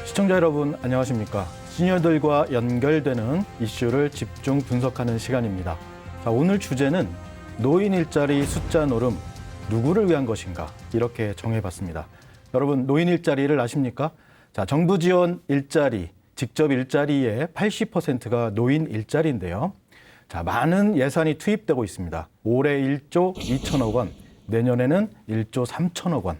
시청자 여러분 안녕하십니까? 시니어들과 연결되는 이슈를 집중 분석하는 시간입니다. 자, 오늘 주제는 노인 일자리 숫자 노름 누구를 위한 것인가 이렇게 정해봤습니다. 여러분 노인 일자리를 아십니까? 자, 정부 지원 일자리, 직접 일자리의 80%가 노인 일자리인데요. 자, 많은 예산이 투입되고 있습니다. 올해 1조 2천억 원, 내년에는 1조 3천억 원.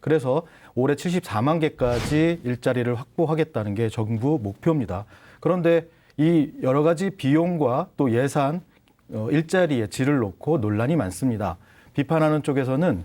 그래서 올해 74만 개까지 일자리를 확보하겠다는 게 정부 목표입니다. 그런데 이 여러 가지 비용과 또 예산, 일자리의 질을 놓고 논란이 많습니다. 비판하는 쪽에서는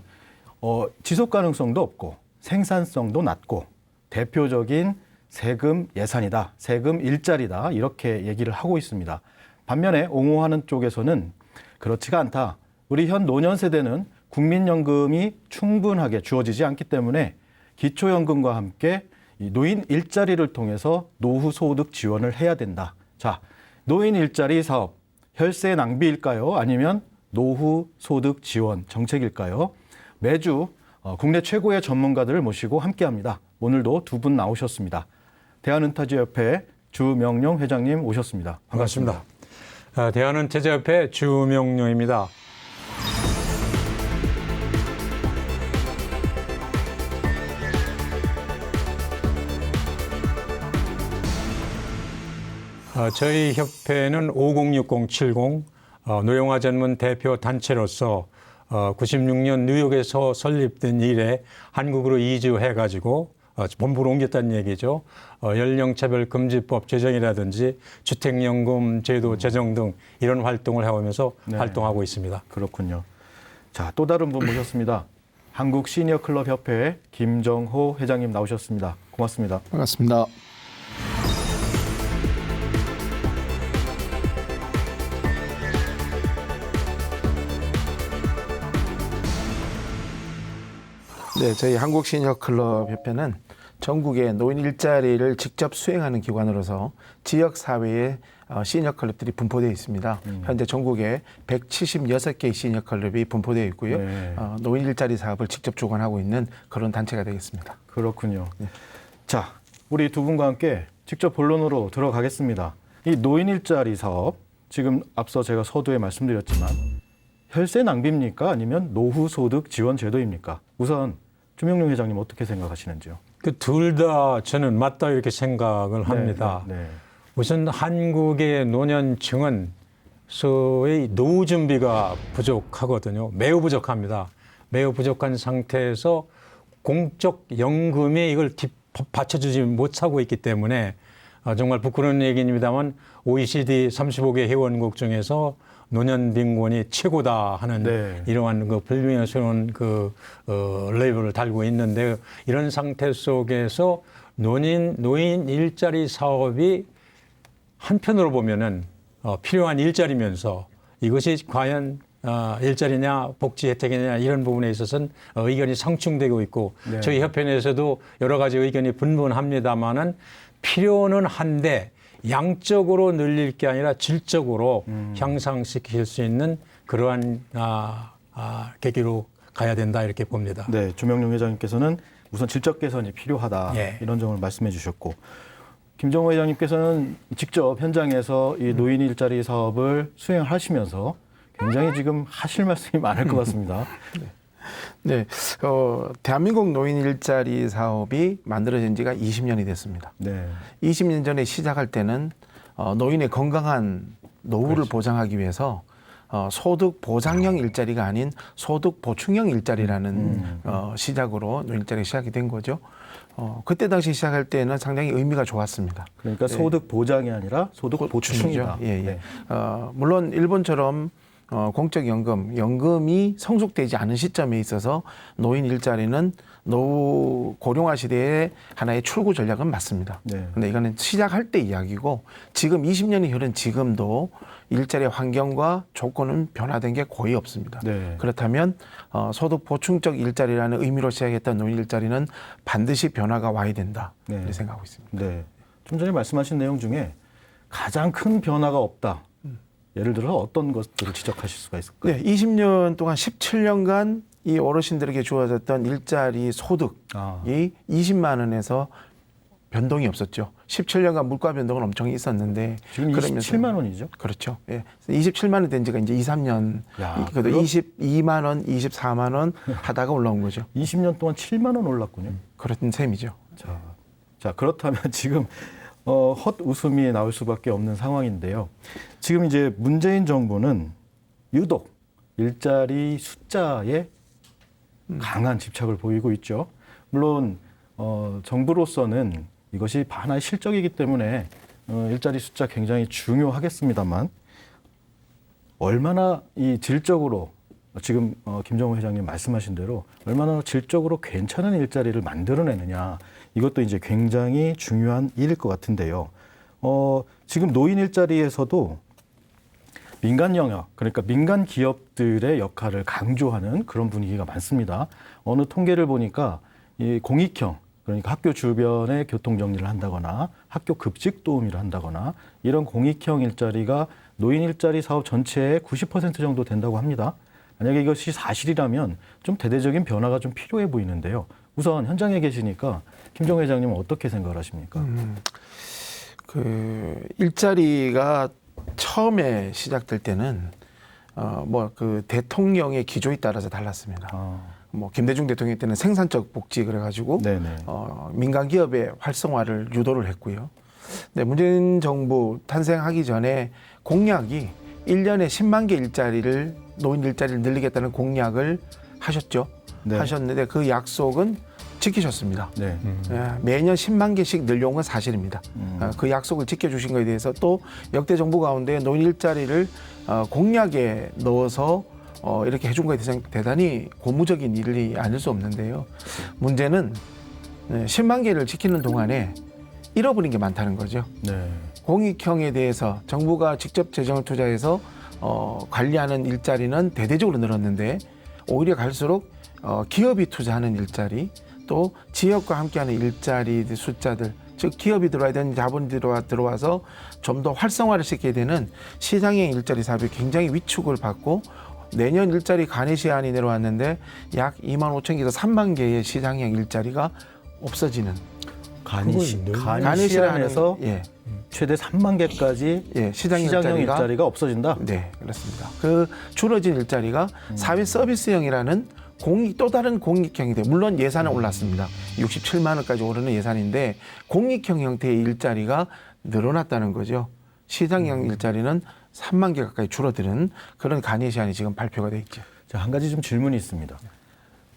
지속 가능성도 없고 생산성도 낮고 대표적인 세금 예산이다, 세금 일자리다 이렇게 얘기를 하고 있습니다. 반면에 옹호하는 쪽에서는 그렇지가 않다. 우리 현 노년 세대는 국민연금이 충분하게 주어지지 않기 때문에 기초연금과 함께 이 노인 일자리를 통해서 노후 소득 지원을 해야 된다. 자, 노인 일자리 사업, 혈세 낭비일까요? 아니면 노후 소득 지원 정책일까요? 매주 국내 최고의 전문가들을 모시고 함께합니다. 오늘도 두 분 나오셨습니다. 대한은퇴자협회 주명룡 회장님 오셨습니다. 반갑습니다. 대한은퇴자협회 주명룡입니다. 저희 협회는 506070 노령화 전문 대표 단체로서 96년 뉴욕에서 설립된 이래 한국으로 이주해가지고 본부로 옮겼다는 얘기죠. 연령차별 금지법 제정이라든지 주택연금 제도 제정 등 이런 활동을 해오면서 활동하고 있습니다. 그렇군요. 자, 또 다른 분 모셨습니다. 한국 시니어클럽 협회 김정호 회장님 나오셨습니다. 고맙습니다. 반갑습니다. 네, 저희 한국시니어클럽협회는 전국의 노인 일자리를 직접 수행하는 기관으로서 지역사회에 시니어클럽들이 분포되어 있습니다. 현재 전국에 176개의 시니어클럽이 분포되어 있고요. 네. 노인 일자리 사업을 직접 주관하고 있는 그런 단체가 되겠습니다. 그렇군요. 네. 자, 우리 두 분과 함께 직접 본론으로 들어가겠습니다. 이 노인 일자리 사업, 지금 앞서 제가 서두에 말씀드렸지만 혈세 낭비입니까? 아니면 노후 소득 지원 제도입니까? 우선 주명룡 회장님 어떻게 생각하시는지요? 그 둘 다 저는 맞다 이렇게 생각을 합니다. 네. 우선 한국의 노년층은 소위 노후 준비가 부족하거든요. 매우 부족합니다. 매우 부족한 상태에서 공적 연금이 이걸 받쳐주지 못하고 있기 때문에 정말 부끄러운 얘기입니다만 OECD 35개 회원국 중에서 노년 빈곤이 최고다 하는 이러한 그 불명예스러운 레이블을 달고 있는데 이런 상태 속에서 노인 일자리 사업이 한편으로 보면은 필요한 일자리면서 이것이 과연 일자리냐 복지 혜택이냐 이런 부분에 있어서는 의견이 상충되고 있고 저희 협회 내에서도 여러 가지 의견이 분분합니다만은 필요는 한데 양적으로 늘릴 게 아니라 질적으로 향상시킬 수 있는 그러한 계기로 가야 된다 이렇게 봅니다. 네, 주명룡 회장님께서는 우선 질적 개선이 필요하다 이런 점을 말씀해 주셨고 김정호 회장님께서는 직접 현장에서 이 노인 일자리 사업을 수행하시면서 굉장히 지금 하실 말씀이 많을 것 같습니다. 네, 대한민국 노인 일자리 사업이 만들어진 지가 20년이 됐습니다. 네. 20년 전에 시작할 때는 노인의 건강한 노후를 보장하기 위해서 소득 보장형 일자리가 아닌 소득 보충형 일자리라는 시작으로 노인 일자리가 시작이 된 거죠. 그때 당시 시작할 때는 상당히 의미가 좋았습니다. 그러니까 소득 보장이 아니라 소득 보충이다. 예, 예. 물론 일본처럼 공적 연금이 성숙되지 않은 시점에 있어서 노인 일자리는 노후 고령화 시대의 하나의 출구 전략은 맞습니다. 그런데 이거는 시작할 때 이야기고 지금 20년이 흐른 지금도 일자리 환경과 조건은 변화된 게 거의 없습니다. 그렇다면 소득 보충적 일자리라는 의미로 시작했던 노인 일자리는 반드시 변화가 와야 된다 이렇게 생각하고 있습니다. 네. 좀 전에 말씀하신 내용 중에 가장 큰 변화가 없다. 예를 들어 어떤 것들을 지적하실 수가 있을까요? 네, 20년 동안 17년간 이 어르신들에게 주어졌던 일자리 소득이 20만 원에서 변동이 없었죠. 17년간 물가 변동은 엄청 있었는데 지금 그러면서 27만 원이죠? 그렇죠. 예. 27만 원 된 지가 이제 2, 3년. 야, 그래도 22만 원, 24만 원 하다가 올라온 거죠. 20년 동안 7만 원 올랐군요. 그런 셈이죠. 자, 그렇다면 지금 헛웃음이 나올 수밖에 없는 상황인데요. 지금 이제 문재인 정부는 유독 일자리 숫자에 강한 집착을 보이고 있죠. 물론 정부로서는 이것이 하나의 실적이기 때문에 일자리 숫자 굉장히 중요하겠습니다만 얼마나 이 질적으로 지금 김정우 회장님 말씀하신 대로 얼마나 질적으로 괜찮은 일자리를 만들어내느냐 이것도 이제 굉장히 중요한 일일 것 같은데요. 지금 노인 일자리에서도 민간 영역, 그러니까 민간 기업들의 역할을 강조하는 그런 분위기가 많습니다. 어느 통계를 보니까 이 공익형, 그러니까 학교 주변에 교통 정리를 한다거나 학교 급식 도우미를 한다거나 이런 공익형 일자리가 노인 일자리 사업 전체의 90% 정도 된다고 합니다. 만약에 이것이 사실이라면 좀 대대적인 변화가 좀 필요해 보이는데요. 우선 현장에 계시니까 김정우 회장님은 어떻게 생각을 하십니까? 그 일자리가 처음에 시작될 때는 그 대통령의 기조에 따라서 달랐습니다. 뭐 김대중 대통령 때는 생산적 복지 그래가지고 네네. 민간 기업의 활성화를 유도를 했고요. 네, 문재인 정부 탄생하기 전에 공약이 1년에 10만 개 일자리를 노인 일자리를 늘리겠다는 공약을 하셨죠. 네. 하셨는데 그 약속은 지키셨습니다. 네. 예, 매년 10만 개씩 늘려온 건 사실입니다. 그 약속을 지켜주신 것에 대해서 또 역대 정부 가운데 노인 일자리를 공약에 넣어서 이렇게 해준 것에 대해서 대단히 고무적인 일이 아닐 수 없는데요. 문제는 10만 개를 지키는 동안에 잃어버린 게 많다는 거죠. 네. 공익형에 대해서 정부가 직접 재정을 투자해서 관리하는 일자리는 대대적으로 늘었는데 오히려 갈수록 기업이 투자하는 일자리 또 지역과 함께하는 일자리 숫자들 즉 기업이 들어와야 되는 자본이 들어와서 좀 더 활성화를 시켜야 되는 시장형 일자리 사업이 굉장히 위축을 받고 내년 일자리 간이 시한이 내려왔는데 약 2만 5천 개에서 3만 개의 시장형 일자리가 없어지는 간이 시한에서 예. 최대 3만 개까지 예, 시장형 일자리가 없어지다. 네, 그렇습니다. 그 줄어진 일자리가 사회 서비스형이라는 또 다른 공익형이 돼요. 물론 예산은 올랐습니다. 67만 원까지 오르는 예산인데 공익형 형태의 일자리가 늘어났다는 거죠. 시장형 일자리는 3만 개 가까이 줄어드는 그런 간이 시한이 지금 발표가 돼 있죠. 자, 한 가지 좀 질문이 있습니다.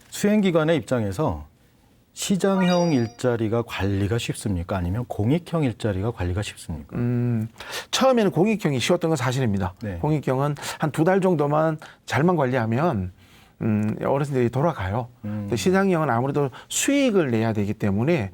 수행기관의 입장에서 시장형 일자리가 관리가 쉽습니까? 아니면 공익형 일자리가 관리가 쉽습니까? 처음에는 공익형이 쉬웠던 건 사실입니다. 네. 공익형은 한 2달 정도만 잘만 관리하면 어르신들이 돌아가요. 근데 시장형은 아무래도 수익을 내야 되기 때문에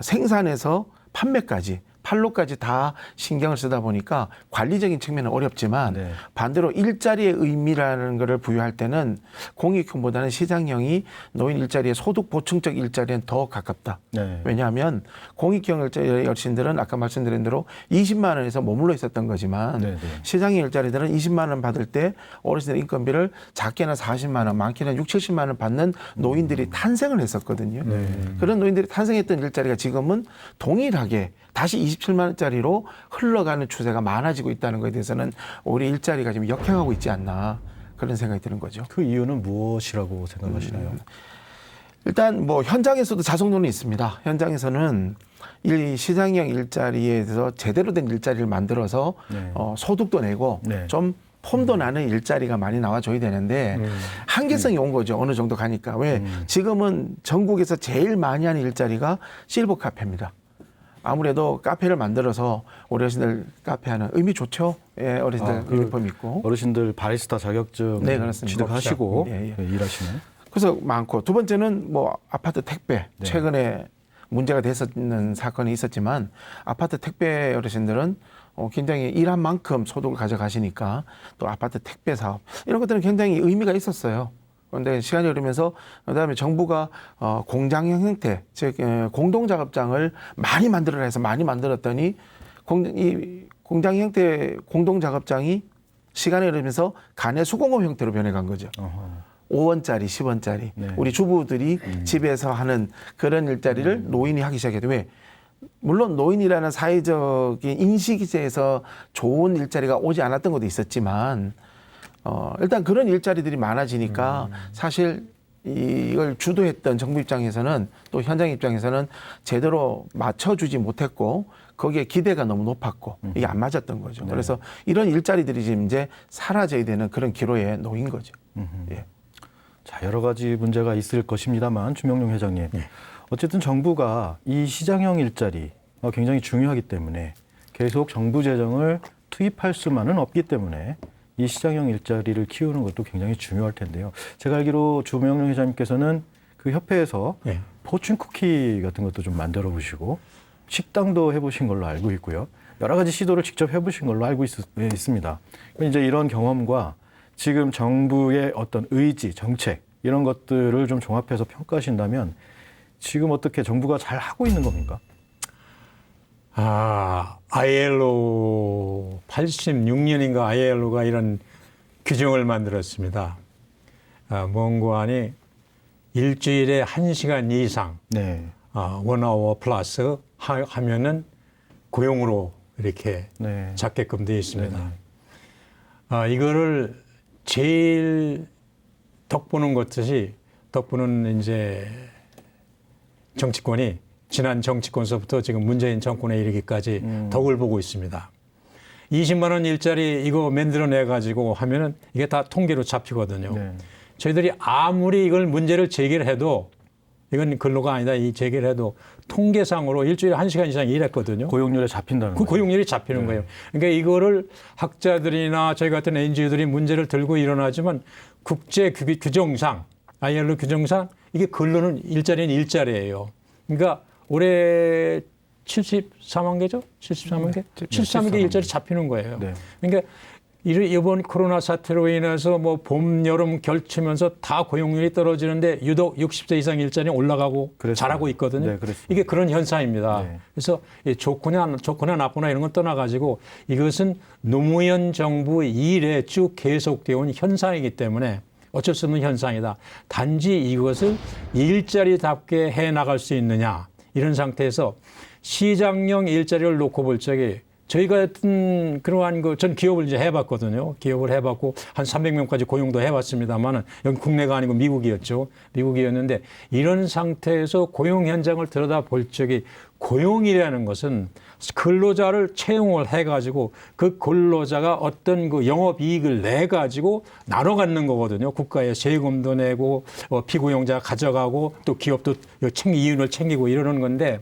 생산에서 판매까지 판로까지 다 신경을 쓰다 보니까 관리적인 측면은 어렵지만 네. 반대로 일자리의 의미라는 것을 부여할 때는 공익형보다는 시장형이 노인 일자리의 소득 보충적 일자리엔 더 가깝다. 네. 왜냐하면 공익형 일자리 어르신들은 아까 말씀드린 대로 20만 원에서 머물러 있었던 거지만 네, 네. 시장형 일자리들은 20만 원 받을 때 어르신들 인건비를 작게는 40만 원, 많게는 6, 70만 원 받는 노인들이 탄생을 했었거든요. 그런 노인들이 탄생했던 일자리가 지금은 동일하게 다시 27만 원짜리로 흘러가는 추세가 많아지고 있다는 것에 대해서는 오히려 일자리가 지금 역행하고 있지 않나 그런 생각이 드는 거죠. 그 이유는 무엇이라고 생각하시나요? 일단 뭐 현장에서도 자성론이 있습니다. 현장에서는 이 시장형 일자리에 대해서 제대로 된 일자리를 만들어서 네. 소득도 내고 네. 좀 폼도 나는 일자리가 많이 나와줘야 되는데 한계성이 온 거죠. 어느 정도 가니까. 왜 지금은 전국에서 제일 많이 하는 일자리가 실버 카페입니다. 아무래도 카페를 만들어서 어르신들 카페 하는 의미 좋죠. 예, 어르신들 유니폼 입고. 어르신들 바리스타 자격증 네, 그렇습니다. 취득하시고 예, 예. 일하시는. 그래서 많고 두 번째는 뭐 아파트 택배 네. 최근에 문제가 됐었는 사건이 있었지만 아파트 택배 어르신들은 굉장히 일한 만큼 소득을 가져가시니까 또 아파트 택배 사업 이런 것들은 굉장히 의미가 있었어요. 그런데 시간이 흐르면서 그다음에 정부가 공장형 형태 즉 공동작업장을 많이 만들어라 해서 많이 만들었더니 이 공장 형태 공동작업장이 시간이 흐르면서 간의 수공업 형태로 변해간 거죠. 어허. 5원짜리, 10원짜리 네. 우리 주부들이 집에서 하는 그런 일자리를 노인이 하기 시작해도 왜 물론 노인이라는 사회적인 인식에서 좋은 일자리가 오지 않았던 것도 있었지만 일단 그런 일자리들이 많아지니까 사실 이걸 주도했던 정부 입장에서는 또 현장 입장에서는 제대로 맞춰주지 못했고 거기에 기대가 너무 높았고 이게 안 맞았던 거죠. 네. 그래서 이런 일자리들이 지금 이제 사라져야 되는 그런 기로에 놓인 거죠. 예. 자, 여러 가지 문제가 있을 것입니다만 주명룡 회장님, 어쨌든 정부가 이 시장형 일자리가 굉장히 중요하기 때문에 계속 정부 재정을 투입할 수만은 없기 때문에 이 시장형 일자리를 키우는 것도 굉장히 중요할 텐데요. 제가 알기로 주명룡 회장님께서는 그 협회에서 네. 포춘 쿠키 같은 것도 좀 만들어 보시고 식당도 해보신 걸로 알고 있고요. 여러 가지 시도를 직접 해보신 걸로 알고 있습니다. 이제 이런 경험과 지금 정부의 어떤 의지, 정책 이런 것들을 좀 종합해서 평가하신다면 지금 어떻게 정부가 잘 하고 있는 겁니까? ILO 86년인가 ILO가 이런 규정을 만들었습니다. mon고안이 일주일에 1시간 이상 네. 1hour 플러스 하면은 고용으로 이렇게 네. 잡게끔 되어 있습니다. 네네. 이거를 제일 덕보는 이제 정치권이 지난 정치권서부터 지금 문재인 정권에 이르기까지 덕을 보고 있습니다. 20만 원 일자리 이거 만들어내 가지고 하면은 이게 다 통계로 잡히거든요. 네. 저희들이 아무리 이걸 문제를 제기를 해도 이건 근로가 아니다 이 제기를 해도 통계상으로 일주일에 1시간 이상 일했거든요. 고용률에 잡힌다는 그 거죠. 고용률이 잡히는 거예요. 그러니까 이거를 학자들이나 저희 같은 NGO들이 문제를 들고 일어나지만 국제 규정상 ILO 규정상 이게 근로는 일자리는 일자리예요. 그러니까 올해 74만 개죠? 74만 개? 73만 개 일자리 잡히는 거예요. 네. 그러니까 이번 코로나 사태로 인해서 뭐 봄, 여름 결치면서 다 고용률이 떨어지는데 유독 60세 이상 일자리 올라가고 그랬어요. 잘하고 있거든요. 네, 그랬습니다. 이게 그런 현상입니다. 네. 그래서 좋거나 나쁘나 이런 건 떠나가지고 이것은 노무현 정부 일에 쭉 계속되어 온 현상이기 때문에 어쩔 수 없는 현상이다. 단지 이것을 일자리답게 해나갈 수 있느냐 이런 상태에서 시장형 일자리를 놓고 볼 적에 저희 같은 그러한 전 기업을 이제 해봤거든요. 기업을 해봤고 한 300명까지 고용도 해봤습니다만은 여기 국내가 아니고 미국이었죠. 미국이었는데 이런 상태에서 고용 현장을 들여다볼 적에 고용이라는 것은 근로자를 채용을 해가지고 그 근로자가 어떤 그 영업이익을 내가지고 나눠 갖는 거거든요. 국가에 세금도 내고 피고용자 가져가고 또 기업도 이윤을 챙기고 이러는 건데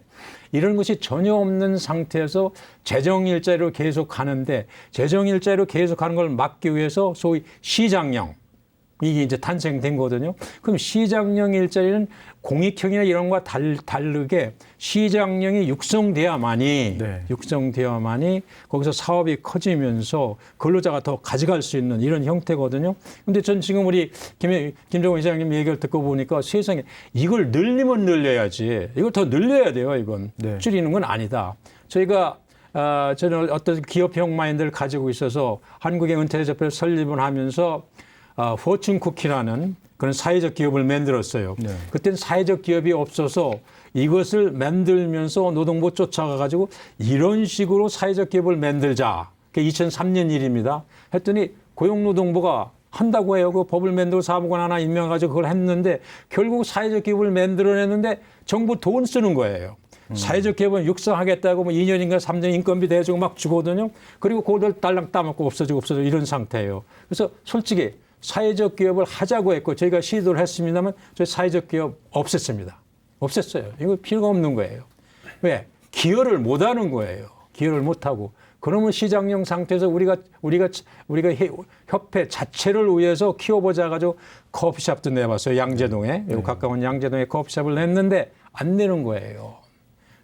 이런 것이 전혀 없는 상태에서 재정 일자리로 계속 가는데 재정 일자리로 계속 가는 걸 막기 위해서 소위 시장형 이게 이제 탄생된 거거든요. 그럼 시장형 일자리는 공익형이나 이런 거와 다르게 시장형이 육성돼야만이 거기서 사업이 커지면서 근로자가 더 가져갈 수 있는 이런 형태거든요. 근데 전 지금 우리 김정은 회장님 얘기를 듣고 보니까 세상에 이걸 늘리면 늘려야지. 이걸 더 늘려야 돼요, 이건. 네. 줄이는 건 아니다. 저희가 저는 어떤 기업형 마인드를 가지고 있어서 한국의 은퇴자협회를 설립을 하면서 포춘 쿠키라는 그런 사회적 기업을 만들었어요. 네. 그때는 사회적 기업이 없어서 이것을 만들면서 노동부 쫓아가가지고 이런 식으로 사회적 기업을 만들자. 그게 2003년 일입니다. 했더니 고용노동부가 한다고 해요. 그 법을 만들고 사무관 하나 임명해가지고 그걸 했는데 결국 사회적 기업을 만들어냈는데 정부 돈 쓰는 거예요. 사회적 기업은 육성하겠다고 뭐 2년인가 3년 인건비 대주고 막 주거든요. 그리고 그걸 딸랑 따먹고 없어지고 이런 상태예요. 그래서 솔직히 사회적 기업을 하자고 했고 저희가 시도를 했습니다만 저희 사회적 기업 없앴습니다. 없앴어요. 이거 필요가 없는 거예요. 왜? 기여를 못하는 거예요. 기여를 못하고. 그러면 시장형 상태에서 우리가 협회 자체를 위해서 키워보자 가지고 커피숍도 내봤어요. 양재동에. 네. 가까운 양재동에 커피숍을 냈는데 안 되는 거예요.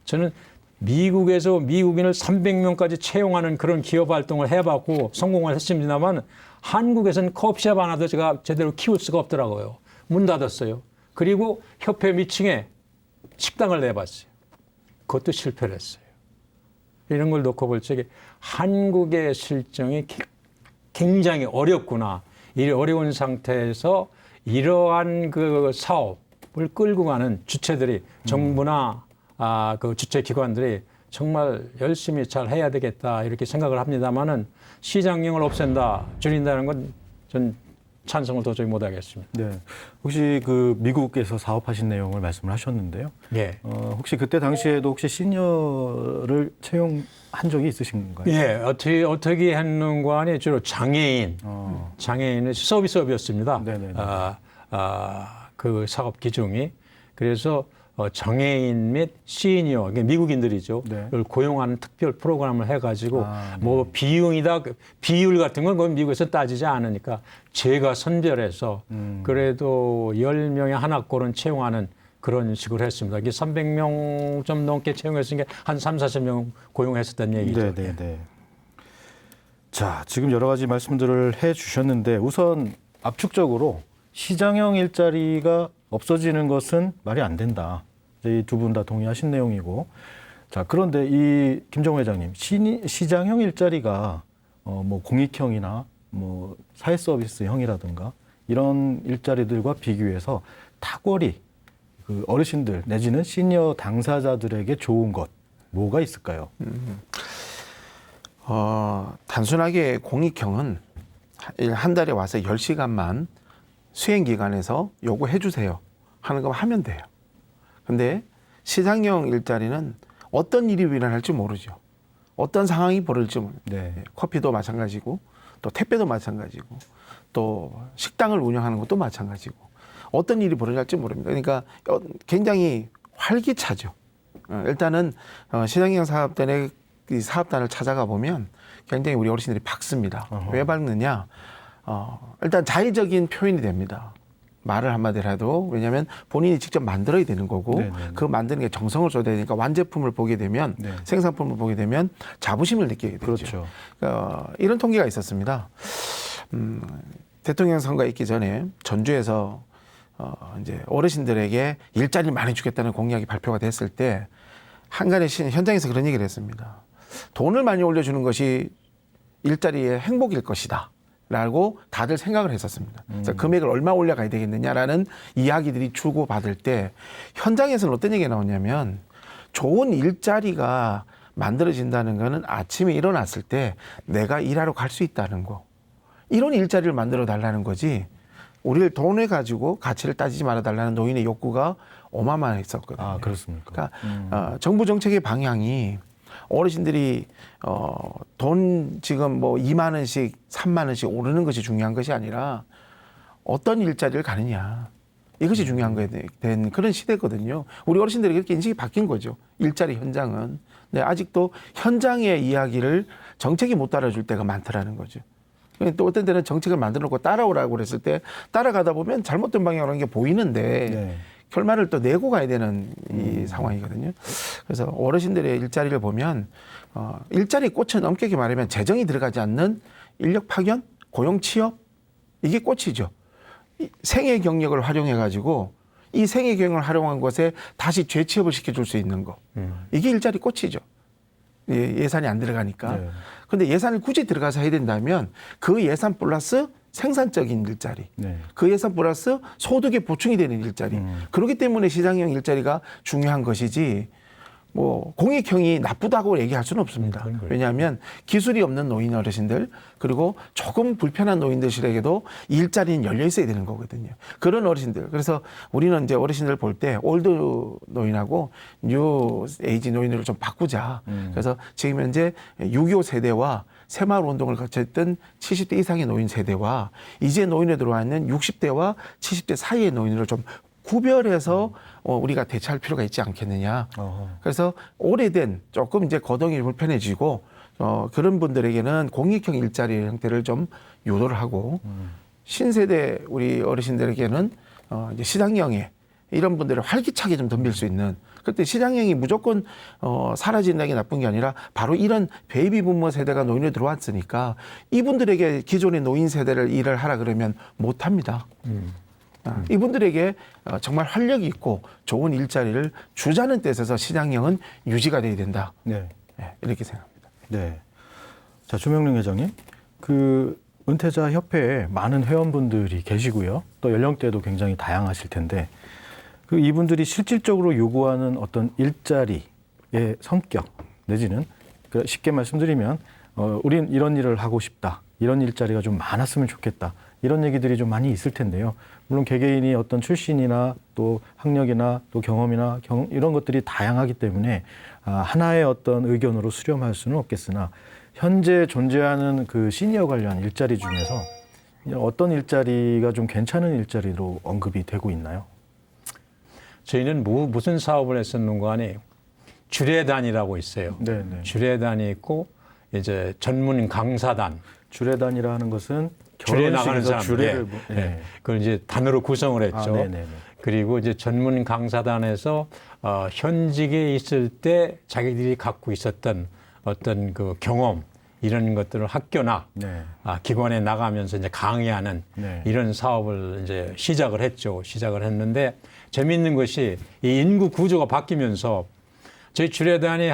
저는 미국에서 미국인을 300명까지 채용하는 그런 기업 활동을 해봤고 성공을 했습니다만 한국에서는 커피숍 하나도 제가 제대로 키울 수가 없더라고요. 문 닫았어요. 그리고 협회 미층에 식당을 내봤어요. 그것도 실패를 했어요. 이런 걸 놓고 볼 적에 한국의 실정이 굉장히 어렵구나. 이 어려운 상태에서 이러한 그 사업을 끌고 가는 주체들이 정부나 그 주최 기관들이 정말 열심히 잘 해야 되겠다 이렇게 생각을 합니다만은 시장령을 없앤다, 줄인다는 건 전 찬성을 도저히 못 하겠습니다. 네. 혹시 그 미국에서 사업하신 내용을 말씀을 하셨는데요. 예. 혹시 그때 당시에도 혹시 시니어를 채용한 적이 있으신가요? 예, 어떻게 했는가 하니 주로 장애인의 서비스업이었습니다. 네네네. 그 사업 기종이. 그래서 장애인 및 시니어, 미국인들이죠. 네. 를 고용하는 특별 프로그램을 해가지고 뭐 비용이다, 비율 같은 건 그건 미국에서 따지지 않으니까 제가 선별해서 그래도 10명의 한 학골은 채용하는 그런 식으로 했습니다. 이게 300명 좀 넘게 채용했으니까 한 3, 40명 고용했었던 얘기죠. 네네네. 자, 지금 여러 가지 말씀들을 해 주셨는데 우선 압축적으로 시장형 일자리가 없어지는 것은 말이 안 된다. 이 두 분 다 동의하신 내용이고. 자, 그런데 이 김정호 회장님, 시장형 일자리가 뭐 공익형이나 뭐 사회 서비스형이라든가 이런 일자리들과 비교해서 탁월히 그 어르신들 내지는 시니어 당사자들에게 좋은 것 뭐가 있을까요? 단순하게 공익형은 한 달에 와서 10시간만 수행기관에서 요구해 주세요 하는 거 하면 돼요. 근데 시장형 일자리는 어떤 일이 일어날지 모르죠. 어떤 상황이 벌어질지 모르죠. 네. 커피도 마찬가지고 또 택배도 마찬가지고 또 식당을 운영하는 것도 마찬가지고 어떤 일이 벌어질지 모릅니다. 그러니까 굉장히 활기차죠. 일단은 시장형 사업단의 이 사업단을 찾아가 보면 굉장히 우리 어르신들이 밝습니다. 왜 밝느냐? 일단 자의적인 표현이 됩니다. 말을 한마디로 해도. 왜냐하면 본인이 직접 만들어야 되는 거고 네네네. 그 만드는 게 정성을 쏟아야 되니까 완제품을 보게 되면 네. 생산품을 보게 되면 자부심을 느끼게 되죠. 그렇죠. 이런 통계가 있었습니다. 대통령 선거에 있기 전에 전주에서 이제 어르신들에게 일자리를 많이 주겠다는 공약이 발표가 됐을 때 한간의 현장에서 그런 얘기를 했습니다. 돈을 많이 올려주는 것이 일자리의 행복일 것이다 라고 다들 생각을 했었습니다. 그래서 금액을 얼마 올려가야 되겠느냐라는 이야기들이 주고받을 때 현장에서는 어떤 얘기가 나오냐면 좋은 일자리가 만들어진다는 거는 아침에 일어났을 때 내가 일하러 갈 수 있다는 거, 이런 일자리를 만들어 달라는 거지 우리를 돈을 가지고 가치를 따지지 말아 달라는 노인의 욕구가 어마어마했었거든요. 아, 그렇습니까? 그러니까 정부 정책의 방향이 어르신들이 돈 지금 뭐 2만 원씩 3만 원씩 오르는 것이 중요한 것이 아니라 어떤 일자리를 가느냐, 이것이 중요한 거에 된 그런 시대거든요. 우리 어르신들이 그렇게 인식이 바뀐 거죠. 일자리 현장은. 근데 아직도 현장의 이야기를 정책이 못 따라줄 때가 많더라는 거죠. 또 어떤 때는 정책을 만들어 놓고 따라오라고 그랬을 때 따라가다 보면 잘못된 방향으로 하는 게 보이는데 네. 결말을 또 내고 가야 되는 이 상황이거든요. 그래서 어르신들의 일자리를 보면 일자리 꽃은 엄격히 말하면 재정이 들어가지 않는 인력 파견, 고용 취업, 이게 꽃이죠. 생애 경력을 활용해 가지고 이 생애 경력을 활용한 것에 다시 재취업을 시켜줄 수 있는 거, 이게 일자리 꽃이죠. 예산이 안 들어가니까. 네. 근데 예산을 굳이 들어가서 해야 된다면 그 예산 플러스 생산적인 일자리, 네. 그 예산 플러스 소득의 보충이 되는 일자리. 그렇기 때문에 시장형 일자리가 중요한 것이지 뭐 공익형이 나쁘다고 얘기할 수는 없습니다. 왜냐하면 기술이 없는 노인 어르신들 그리고 조금 불편한 노인들에게도 일자리는 열려 있어야 되는 거거든요. 그런 어르신들. 그래서 우리는 이제 어르신들 볼 때 올드 노인하고 뉴 에이지 노인으로 좀 바꾸자. 그래서 지금 현재 6.25 세대와 새마을 운동을 거쳤던 70대 이상의 노인 세대와 이제 노인에 들어와 있는 60대와 70대 사이의 노인으로 좀 구별해서 우리가 대처할 필요가 있지 않겠느냐. 그래서 오래된 조금 이제 거동이 불편해지고 그런 분들에게는 공익형 일자리 형태를 좀 유도를 하고 신세대 우리 어르신들에게는 이제 시장형의 이런 분들을 활기차게 좀 덤빌 수 있는. 그때 시장형이 무조건 사라진다는 게 나쁜 게 아니라 바로 이런 베이비 부머 세대가 노인에 들어왔으니까 이분들에게 기존의 노인 세대를 일을 하라 그러면 못 합니다. 이분들에게 정말 활력이 있고 좋은 일자리를 주자는 뜻에서 시장형은 유지가 돼야 된다. 네. 네, 이렇게 생각합니다. 네. 자, 조명룡 회장님. 그 은퇴자 협회에 많은 회원분들이 계시고요. 또 연령대도 굉장히 다양하실 텐데 그 이분들이 실질적으로 요구하는 어떤 일자리의 성격 내지는 쉽게 말씀드리면 우린 이런 일을 하고 싶다. 이런 일자리가 좀 많았으면 좋겠다. 이런 얘기들이 좀 많이 있을 텐데요. 물론 개개인이 어떤 출신이나 또 학력이나 또 경험이나 이런 것들이 다양하기 때문에 하나의 어떤 의견으로 수렴할 수는 없겠으나 현재 존재하는 그 시니어 관련 일자리 중에서 어떤 일자리가 좀 괜찮은 일자리로 언급이 되고 있나요? 저희는 무슨 사업을 했었는가 하니 주례단이라고 있어요. 네네. 주례단이 있고 이제 전문 강사단. 주례단이라 하는 것은 주례 나가는 결혼식에서 사람. 주례를 예. 그걸 이제 단으로 구성을 했죠. 네네네. 그리고 이제 전문 강사단에서 현직에 있을 때 자기들이 갖고 있었던 어떤 그 경험 이런 것들을 학교나 네. 기관에 나가면서 이제 강의하는 네. 이런 사업을 이제 시작을 했죠. 시작을 했는데 재미있는 것이 이 인구 구조가 바뀌면서 저희 주례단이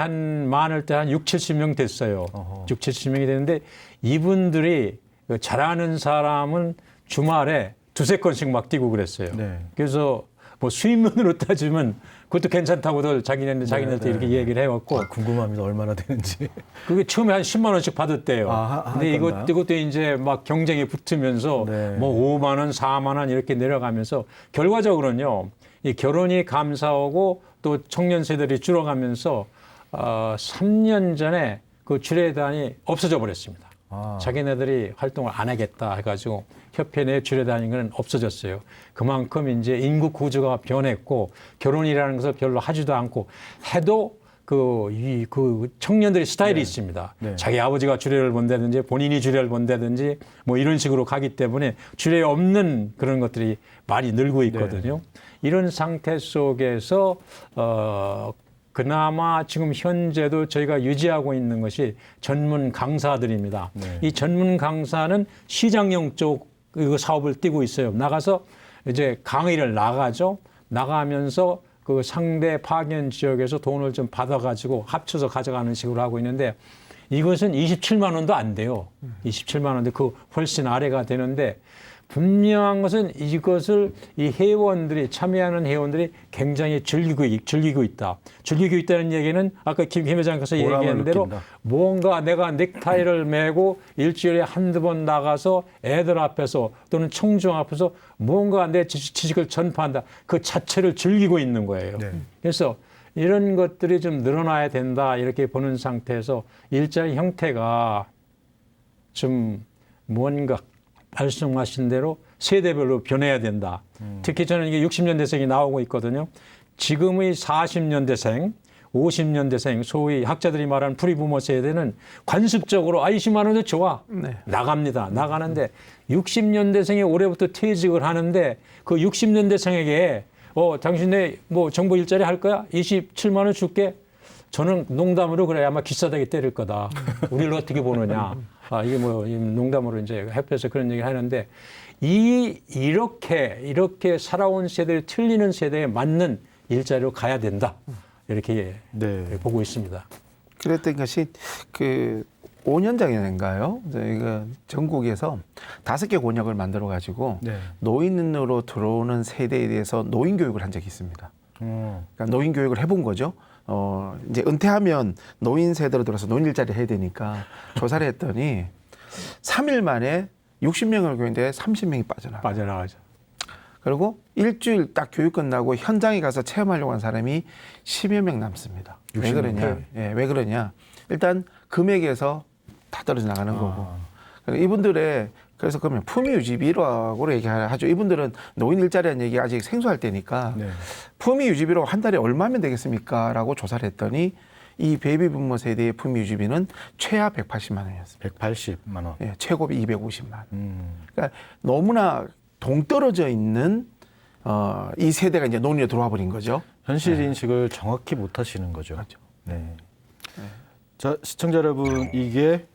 많을 때 한 6, 70명 됐어요. 어허. 6, 70명이 됐는데 이분들이 잘하는 사람은 주말에 두세 건씩 막 뛰고 그랬어요. 네. 그래서 뭐 수입면으로 따지면 그것도 괜찮다고들 자기네한테 네. 이렇게 얘기를 해왔고 궁금합니다. 얼마나 되는지. 그게 처음에 한 10만 원씩 받았대요. 근데 그런가요? 이것도 이제 막 경쟁이 붙으면서 네. 뭐 5만 원, 4만 원 이렇게 내려가면서 결과적으로는요. 이 결혼이 감사하고 또 청년 세대들이 줄어가면서 3년 전에 그 주례단이 없어져 버렸습니다. 자기네들이 활동을 안 하겠다 해가지고 협회 내 주례단인 건 없어졌어요. 그만큼 이제 인구 구조가 변했고 결혼이라는 것을 별로 하지도 않고 해도 그 청년들의 스타일이 있습니다. 네. 자기 아버지가 주례를 본다든지 본인이 주례를 본다든지 뭐 이런 식으로 가기 때문에 주례 없는 그런 것들이 많이 늘고 있거든요. 이런 상태 속에서 그나마 지금 현재도 저희가 유지하고 있는 것이 전문 강사들입니다. 네. 이 전문 강사는 시장용 쪽 사업을 띄고 있어요. 나가서 이제 강의를 나가죠. 나가면서 그 상대 파견 지역에서 돈을 좀 받아가지고 합쳐서 가져가는 식으로 하고 있는데 이것은 27만 원도 안 돼요. 27만 원도 그 훨씬 아래가 되는데 분명한 것은 이것을 이 회원들이 참여하는 회원들이 굉장히 즐기고 있다. 즐기고 있다는 얘기는 아까 김 회장께서 얘기한 대로 느낀다. 뭔가 내가 넥타이를 메고 일주일에 한두 번 나가서 애들 앞에서 또는 청중 앞에서 뭔가 내 지식을 전파한다. 그 자체를 즐기고 있는 거예요. 네. 그래서 이런 것들이 좀 늘어나야 된다. 이렇게 보는 상태에서 일자리 형태가 좀 뭔가 말씀하신 대로 세대별로 변해야 된다. 특히 저는 이게 60년대생이 나오고 있거든요. 지금의 40년대생, 50년대생, 소위 학자들이 말하는 프리부머 세대는 관습적으로 20만 원도 좋아. 네. 나갑니다. 나가는데 60년대생이 올해부터 퇴직을 하는데 그 60년대생에게 당신네 뭐 정부 일자리 할 거야? 27만 원 줄게. 저는 농담으로 그래 아마 기싸대기 때릴 거다. 우리를 어떻게 보느냐. 이게 뭐 농담으로 이제 협회에서 그런 얘기를 하는데 이렇게 살아온 세대를 틀리는 세대에 맞는 일자리로 가야 된다. 이렇게 보고 있습니다. 그랬던 것이 그 5년 전인가요? 저희가 전국에서 5개 권역을 만들어 가지고 노인으로 들어오는 세대에 대해서 노인 교육을 한 적이 있습니다. 그러니까 노인 교육을 해본 거죠. 이제 은퇴하면 노인 세대로 들어서 노인 일자리 해야 되니까 조사를 했더니 3일 만에 60명을 교육했는데 30명이 빠져나가죠. 그리고 일주일 딱 교육 끝나고 현장에 가서 체험하려고 한 사람이 10여 명 남습니다. 왜 그러냐? 왜 그러냐? 일단 금액에서 다 떨어져 나가는 거고. 이분들의 그래서 그러면 품위 유지비라고 얘기하죠. 이분들은 노인 일자리라는 얘기가 아직 생소할 때니까 품위 유지비로 한 달에 얼마면 되겠습니까? 라고 조사를 했더니 이 베이비부머 세대의 품위 유지비는 최하 180만 원이었습니다. 180만 원. 예, 최고비 250만 원. 그러니까 너무나 동떨어져 있는 이 세대가 이제 노인에 들어와 버린 거죠. 현실 인식을 정확히 못 하시는 거죠. 그렇죠. 네. 자, 시청자 여러분, 이게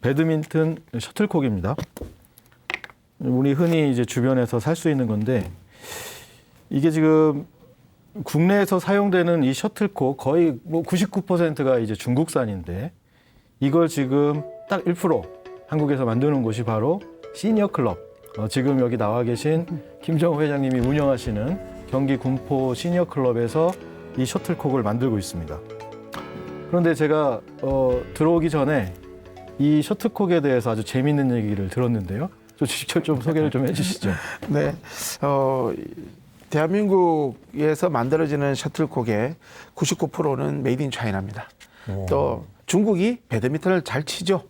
배드민턴 셔틀콕입니다. 우리 흔히 이제 주변에서 살 수 있는 건데 이게 지금 국내에서 사용되는 이 셔틀콕 거의 뭐 99%가 이제 중국산인데 이걸 지금 딱 1% 한국에서 만드는 곳이 바로 시니어 클럽. 지금 여기 나와 계신 김정호 회장님이 운영하시는 경기 군포 시니어 클럽에서 이 셔틀콕을 만들고 있습니다. 그런데 제가 들어오기 전에 이 셔틀콕에 대해서 아주 재미있는 얘기를 들었는데요. 좀 직접 좀 소개를 좀 해주시죠. 네, 대한민국에서 만들어지는 셔틀콕의 99%는 메이드 인 차이나입니다. 또 중국이 배드민턴을 잘 치죠.